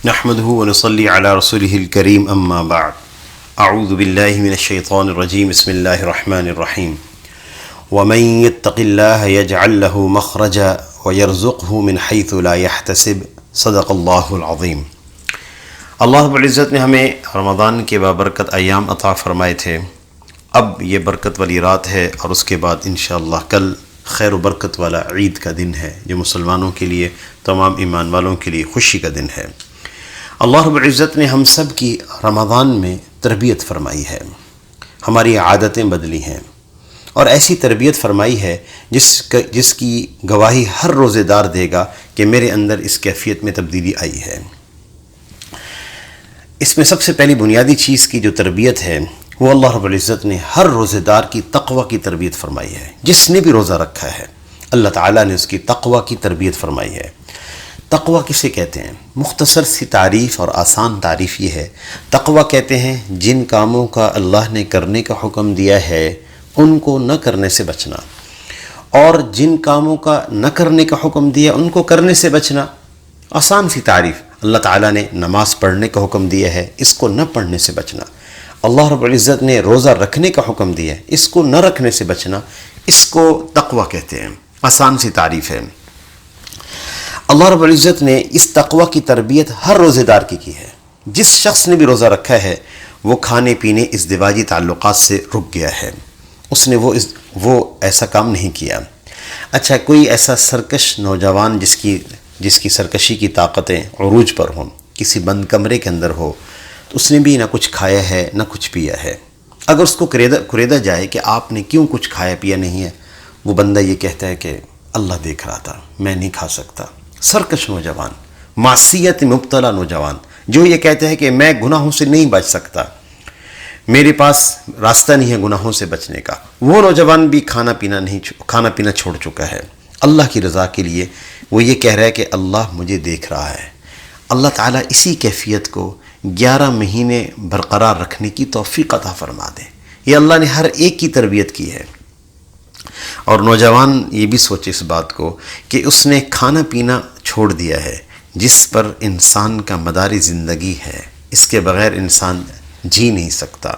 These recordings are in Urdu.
نحمده ونصلي على رسوله الكريم اما بعد اعوذ بالله من الشيطان الرجيم بسم الله الرحمن الرحيم ومن يتق الله يجعل له مخرجا ويرزقه من حيث لا يحتسب صدق الله العظيم۔ اللہ رب العزت نے ہمیں رمضان کے بابرکت ایام عطا فرمائے تھے، اب یہ برکت والی رات ہے اور اس کے بعد انشاءاللہ کل خیر و برکت والا عید کا دن ہے جو مسلمانوں کے لیے، تمام ایمان والوں کے لیے خوشی کا دن ہے۔ اللہ رب العزت نے ہم سب کی رمضان میں تربیت فرمائی ہے، ہماری عادتیں بدلی ہیں اور ایسی تربیت فرمائی ہے جس کی گواہی ہر روزے دار دے گا کہ میرے اندر اس کیفیت میں تبدیلی آئی ہے۔ اس میں سب سے پہلی بنیادی چیز کی جو تربیت ہے وہ اللہ رب العزت نے ہر روزے دار کی تقوی کی تربیت فرمائی ہے۔ جس نے بھی روزہ رکھا ہے اللہ تعالیٰ نے اس کی تقوی کی تربیت فرمائی ہے۔ تقوی کسے کہتے ہیں؟ مختصر سی تعریف اور آسان تعریف یہ ہے، تقوی کہتے ہیں جن کاموں کا اللہ نے کرنے کا حکم دیا ہے ان کو نہ کرنے سے بچنا، اور جن کاموں کا نہ کرنے کا حکم دیا ان کو کرنے سے بچنا۔ آسان سی تعریف، اللہ تعالیٰ نے نماز پڑھنے کا حکم دیا ہے، اس کو نہ پڑھنے سے بچنا۔ اللہ رب العزت نے روزہ رکھنے کا حکم دیا ہے، اس کو نہ رکھنے سے بچنا، اس کو تقوی کہتے ہیں۔ آسان سی تعریف ہے۔ اللہ رب العزت نے اس تقوی کی تربیت ہر روزے دار کی ہے۔ جس شخص نے بھی روزہ رکھا ہے وہ کھانے پینے ازدواجی تعلقات سے رک گیا ہے، اس نے وہ ایسا کام نہیں کیا۔ اچھا، کوئی ایسا سرکش نوجوان جس کی سرکشی کی طاقتیں عروج پر ہوں، کسی بند کمرے کے اندر ہو، تو اس نے بھی نہ کچھ کھایا ہے نہ کچھ پیا ہے، اگر اس کو کریدا جائے کہ آپ نے کیوں کچھ کھایا پیا نہیں ہے، وہ بندہ یہ کہتا ہے کہ اللہ دیکھ رہا تھا، میں نہیں کھا سکتا۔ سرکش نوجوان، معصیت مبتلا نوجوان جو یہ کہتا ہے کہ میں گناہوں سے نہیں بچ سکتا، میرے پاس راستہ نہیں ہے گناہوں سے بچنے کا، وہ نوجوان بھی کھانا پینا چھوڑ چکا ہے اللہ کی رضا کے لیے۔ وہ یہ کہہ رہا ہے کہ اللہ مجھے دیکھ رہا ہے۔ اللہ تعالیٰ اسی کیفیت کو 11 مہینے برقرار رکھنے کی توفیق عطا فرما دے۔ یہ اللہ نے ہر ایک کی تربیت کی ہے۔ اور نوجوان یہ بھی سوچے اس بات کو کہ اس نے کھانا پینا چھوڑ دیا ہے جس پر انسان کا مدار زندگی ہے، اس کے بغیر انسان جی نہیں سکتا،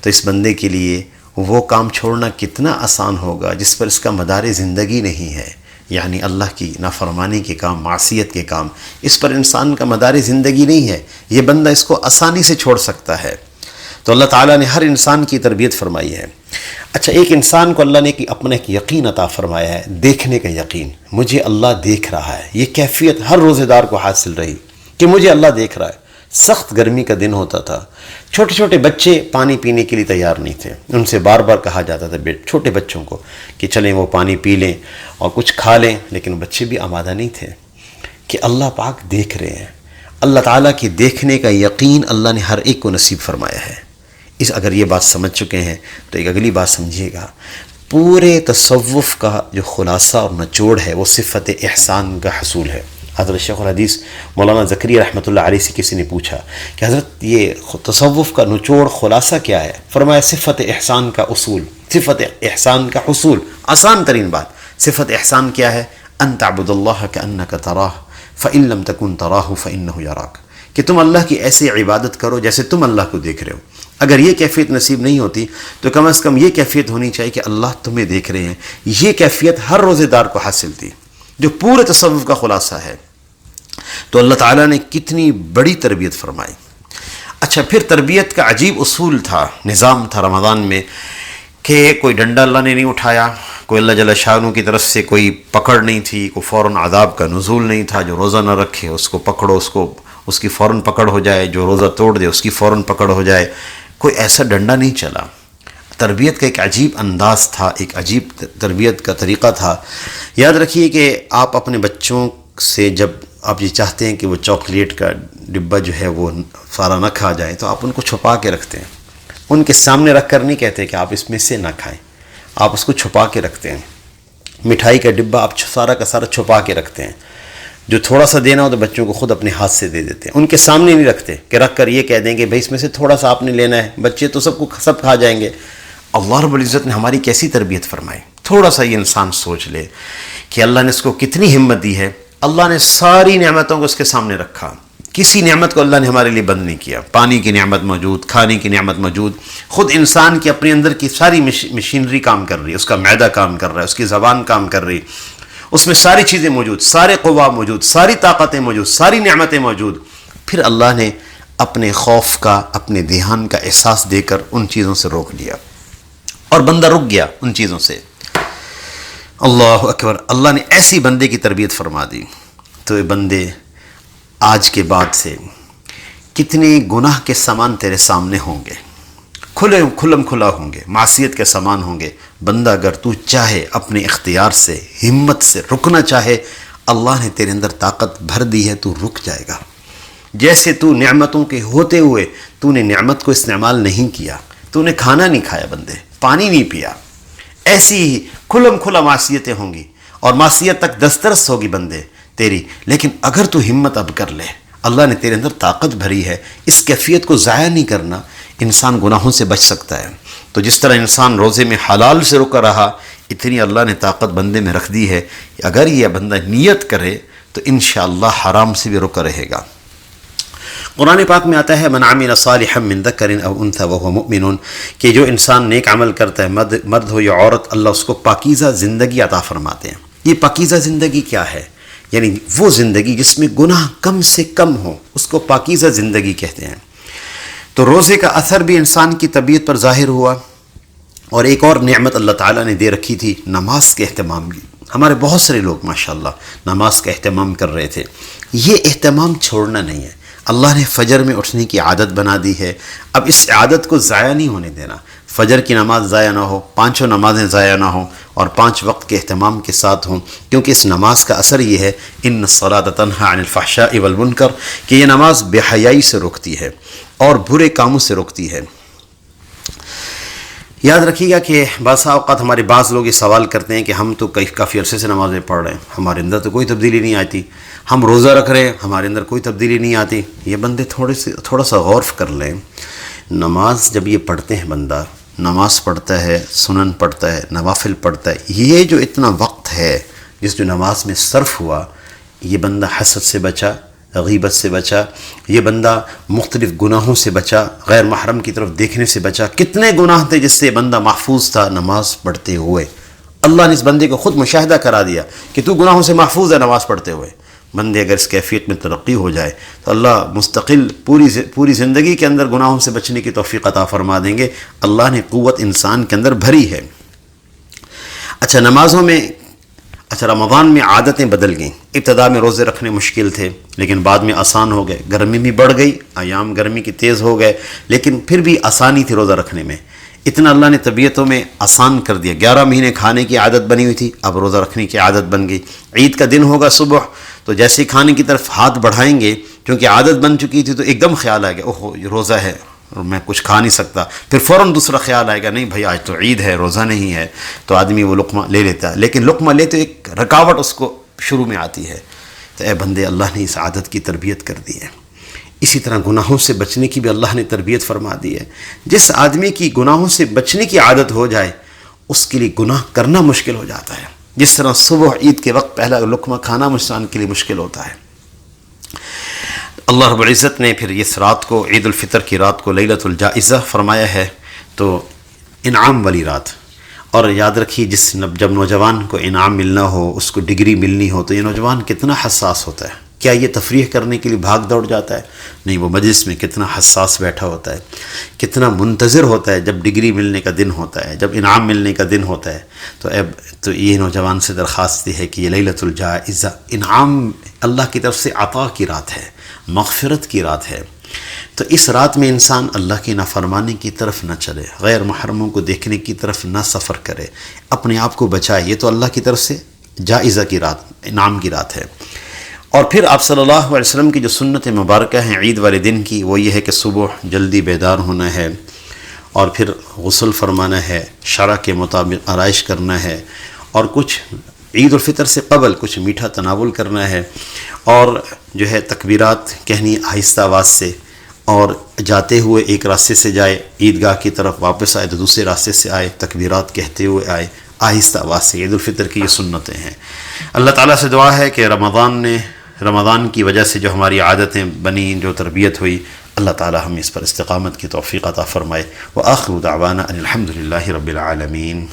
تو اس بندے کے لیے وہ کام چھوڑنا کتنا آسان ہوگا جس پر اس کا مدار زندگی نہیں ہے، یعنی اللہ کی نافرمانی کے کام، معصیت کے کام، اس پر انسان کا مدار زندگی نہیں ہے، یہ بندہ اس کو آسانی سے چھوڑ سکتا ہے۔ تو اللہ تعالیٰ نے ہر انسان کی تربیت فرمائی ہے۔ اچھا، ایک انسان کو اللہ نے اپنا ایک یقین عطا فرمایا ہے، دیکھنے کا یقین، مجھے اللہ دیکھ رہا ہے۔ یہ کیفیت ہر روزے دار کو حاصل رہی کہ مجھے اللہ دیکھ رہا ہے۔ سخت گرمی کا دن ہوتا تھا، چھوٹے چھوٹے بچے پانی پینے کے لیے تیار نہیں تھے، ان سے بار بار کہا جاتا تھا چھوٹے بچوں کو کہ چلیں وہ پانی پی لیں اور کچھ کھا لیں، لیکن بچے بھی آمادہ نہیں تھے کہ اللہ پاک دیکھ رہے ہیں۔ اللہ تعالیٰ کی دیکھنے کا یقین اللہ نے ہر ایک کو نصیب فرمایا ہے۔ اگر یہ بات سمجھ چکے ہیں تو ایک اگلی بات سمجھیے گا، پورے تصوف کا جو خلاصہ اور نچوڑ ہے وہ صفت احسان کا حصول ہے۔ حضرت شیخ الحدیث مولانا زکریا رحمۃ اللہ علیہ سے کسی نے پوچھا کہ حضرت یہ تصوف کا نچوڑ خلاصہ کیا ہے؟ فرمایا صفت احسان کا اصول، صفت احسان کا حصول۔ آسان ترین بات، صفت احسان کیا ہے؟ ان تعبد اللہ کانک تراہ فان لم تکن تراہ فانہ یراک، کہ تم اللہ کی ایسی عبادت کرو جیسے تم اللہ کو دیکھ رہے ہو۔ اگر یہ کیفیت نصیب نہیں ہوتی تو کم از کم یہ کیفیت ہونی چاہیے کہ اللہ تمہیں دیکھ رہے ہیں۔ یہ کیفیت ہر روزے دار کو حاصل تھی جو پورے تصوف کا خلاصہ ہے۔ تو اللہ تعالیٰ نے کتنی بڑی تربیت فرمائی۔ اچھا، پھر تربیت کا عجیب اصول تھا، نظام تھا رمضان میں کہ کوئی ڈنڈا اللہ نے نہیں اٹھایا، کوئی اللہ جل شانہ کی طرف سے کوئی پکڑ نہیں تھی، کوئی فوراً عذاب کا نزول نہیں تھا، جو روزہ نہ رکھے اس کو پکڑو، اس کی فوراً پکڑ ہو جائے، جو روزہ توڑ دے اس کی فوراً پکڑ ہو جائے، کوئی ایسا ڈنڈا نہیں چلا۔ تربیت کا ایک عجیب انداز تھا، ایک عجیب تربیت کا طریقہ تھا۔ یاد رکھیے کہ آپ اپنے بچوں سے جب آپ یہ چاہتے ہیں کہ وہ چاکلیٹ کا ڈبہ جو ہے وہ سارا نہ کھا جائے تو آپ ان کو چھپا کے رکھتے ہیں، ان کے سامنے رکھ کر نہیں کہتے کہ آپ اس میں سے نہ کھائیں، آپ اس کو چھپا کے رکھتے ہیں۔ مٹھائی کا ڈبہ آپ سارا کا سارا چھپا کے رکھتے ہیں، جو تھوڑا سا دینا ہو تو بچوں کو خود اپنے ہاتھ سے دے دیتے ہیں، ان کے سامنے نہیں رکھتے کہ رکھ کر یہ کہہ دیں کہ بھائی اس میں سے تھوڑا سا آپ نے لینا ہے، بچے تو سب کھا جائیں گے۔ اللہ رب العزت نے ہماری کیسی تربیت فرمائی۔ تھوڑا سا یہ انسان سوچ لے کہ اللہ نے اس کو کتنی ہمت دی ہے۔ اللہ نے ساری نعمتوں کو اس کے سامنے رکھا، کسی نعمت کو اللہ نے ہمارے لیے بند نہیں کیا. پانی کی نعمت موجود، کھانے کی نعمت موجود، خود انسان کی اپنے اندر کی ساری مشینری کام کر رہی ہے، اس کا معدہ کام کر رہا ہے، اس کی زبان کام کر رہی، اس میں ساری چیزیں موجود، سارے قوا موجود، ساری طاقتیں موجود، ساری نعمتیں موجود. پھر اللہ نے اپنے خوف کا، اپنے دھیان کا احساس دے کر ان چیزوں سے روک لیا، اور بندہ رک گیا ان چیزوں سے. اللہ اکبر. اللہ نے ایسی بندے کی تربیت فرما دی تو یہ بندے آج کے بعد سے کتنے گناہ کے سامان تیرے سامنے ہوں گے، کھلم کھلا ہوں گے، معصیت کے سامان ہوں گے. بندہ اگر تو چاہے اپنے اختیار سے، ہمت سے رکنا چاہے، اللہ نے تیرے اندر طاقت بھر دی ہے، تو رک جائے گا. جیسے تو نعمتوں کے ہوتے ہوئے تو نے نعمت کو استعمال نہیں کیا، تو نے کھانا نہیں کھایا بندے، پانی نہیں پیا، ایسی ہی کھلم کھلا معصیتیں ہوں گی، اور معصیت تک دسترس ہوگی بندے تیری. لیکن اگر تو ہمت اب کر لے، اللہ نے تیرے اندر طاقت بھری ہے، اس کیفیت کو ضائع نہیں کرنا، انسان گناہوں سے بچ سکتا ہے. تو جس طرح انسان روزے میں حلال سے رکا رہا، اتنی اللہ نے طاقت بندے میں رکھ دی ہے. اگر یہ بندہ نیت کرے تو انشاءاللہ حرام سے بھی رکا رہے گا. قرآن پاک میں آتا ہے من عمل صالحا من ذکر او انثى وهو مؤمن، کہ جو انسان نیک عمل کرتا ہے، مرد ہو یا عورت، اللہ اس کو پاکیزہ زندگی عطا فرماتے ہیں. یہ پاکیزہ زندگی کیا ہے؟ یعنی وہ زندگی جس میں گناہ کم سے کم ہو، اس کو پاکیزہ زندگی کہتے ہیں. تو روزے کا اثر بھی انسان کی طبیعت پر ظاہر ہوا. اور ایک اور نعمت اللہ تعالیٰ نے دے رکھی تھی، نماز کے اہتمام کی. ہمارے بہت سارے لوگ ماشاءاللہ نماز کا اہتمام کر رہے تھے. یہ اہتمام چھوڑنا نہیں ہے. اللہ نے فجر میں اٹھنے کی عادت بنا دی ہے، اب اس عادت کو ضائع نہیں ہونے دینا. فجر کی نماز ضائع نہ ہو، پانچوں نمازیں ضائع نہ ہوں، اور 5 وقت کے اہتمام کے ساتھ ہوں. کیونکہ اس نماز کا اثر یہ ہے، ان الصلاۃ تنہی عن الفحشاء والمنکر، کہ یہ نماز بے حیائی سے روکتی ہے اور برے کاموں سے روکتی ہے. یاد رکھیے گا کہ بعض اوقات ہمارے بعض لوگ یہ سوال کرتے ہیں کہ ہم تو کافی عرصے سے نمازیں پڑھ رہے ہیں، ہمارے اندر تو کوئی تبدیلی نہیں آتی. ہم روزہ رکھ رہے ہیں، ہمارے اندر کوئی تبدیلی نہیں آتی. یہ بندے تھوڑا سا غور کر لیں. نماز جب یہ پڑھتے ہیں، بندہ نماز پڑھتا ہے، سنن پڑھتا ہے، نوافل پڑھتا ہے، یہ جو اتنا وقت ہے جس جو نماز میں صرف ہوا، یہ بندہ حسد سے بچا، غیبت سے بچا، یہ بندہ مختلف گناہوں سے بچا، غیر محرم کی طرف دیکھنے سے بچا. کتنے گناہ تھے جس سے یہ بندہ محفوظ تھا نماز پڑھتے ہوئے. اللہ نے اس بندے کو خود مشاہدہ کرا دیا کہ تو گناہوں سے محفوظ ہے نماز پڑھتے ہوئے. بندے اگر اس کیفیت میں ترقی ہو جائے تو اللہ مستقل پوری زندگی کے اندر گناہوں سے بچنے کی توفیق عطا فرما دیں گے. اللہ نے قوت انسان کے اندر بھری ہے. اچھا، نمازوں میں رمضان میں عادتیں بدل گئیں. ابتدا میں روزے رکھنے مشکل تھے، لیکن بعد میں آسان ہو گئے. گرمی بھی بڑھ گئی، ایام گرمی کی تیز ہو گئے، لیکن پھر بھی آسانی تھی روزہ رکھنے میں. اتنا اللہ نے طبیعتوں میں آسان کر دیا. 11 مہینے کھانے کی عادت بنی ہوئی تھی، اب روزہ رکھنے کی عادت بن گئی. عید کا دن ہوگا صبح تو جیسے کھانے کی طرف ہاتھ بڑھائیں گے، کیونکہ عادت بن چکی تھی، تو ایک دم خیال آئے گا اوہو یہ روزہ ہے اور میں کچھ کھا نہیں سکتا. پھر فوراً دوسرا خیال آئے گا نہیں بھائی آج تو عید ہے، روزہ نہیں ہے، تو آدمی وہ لقمہ لے لیتا ہے. لیکن لقمہ لے تو ایک رکاوٹ اس کو شروع میں آتی ہے. تو اے بندے، اللہ نے اس عادت کی تربیت کر دی ہے. اسی طرح گناہوں سے بچنے کی بھی اللہ نے تربیت فرما دی ہے. جس آدمی کی گناہوں سے بچنے کی عادت ہو جائے، اس کے لیے گناہ کرنا مشکل ہو جاتا ہے. جس طرح صبح عید کے وقت پہلا لقمہ کھانا انسان کے لیے مشکل ہوتا ہے. اللہ رب العزت نے پھر اس رات کو، عید الفطر کی رات کو لیلۃ الجائزہ فرمایا ہے، تو انعام والی رات. اور یاد رکھیے جب نوجوان کو انعام ملنا ہو، اس کو ڈگری ملنی ہو، تو یہ نوجوان کتنا حساس ہوتا ہے. کیا یہ تفریح کرنے کے لیے بھاگ دوڑ جاتا ہے؟ نہیں، وہ مجلس میں کتنا حساس بیٹھا ہوتا ہے، کتنا منتظر ہوتا ہے جب ڈگری ملنے کا دن ہوتا ہے، جب انعام ملنے کا دن ہوتا ہے. تو یہ نوجوان سے درخواست ہے کہ یہ لیلۃ الجائزہ انعام اللہ کی طرف سے عطا کی رات ہے، مغفرت کی رات ہے. تو اس رات میں انسان اللہ کی نافرمانی کی طرف نہ چلے، غیر محرموں کو دیکھنے کی طرف نہ سفر کرے، اپنے آپ کو بچائے. یہ تو اللہ کی طرف سے جائزہ کی رات، انعام کی رات ہے. اور پھر آپ صلی اللہ علیہ وسلم کی جو سنت مبارکہ ہیں عید والے دن کی، وہ یہ ہے کہ صبح جلدی بیدار ہونا ہے، اور پھر غسل فرمانا ہے، شرع کے مطابق آرائش کرنا ہے، اور کچھ عید الفطر سے قبل کچھ میٹھا تناول کرنا ہے، اور جو ہے تکبیرات کہنی آہستہ آواز سے، اور جاتے ہوئے ایک راستے سے جائے عیدگاہ کی طرف، واپس آئے تو دوسرے راستے سے آئے، تکبیرات کہتے ہوئے آئے آہستہ آواز سے. عید الفطر کی یہ سنتیں ہیں. اللہ تعالیٰ سے دعا ہے کہ رمضان نے رمضان کی وجہ سے جو ہماری عادتیں بنیں، جو تربیت ہوئی، اللہ تعالی ہم اس پر استقامت کی توفیق عطا فرمائے۔ وآخر دعوانا ان الحمد للہ رب العالمین۔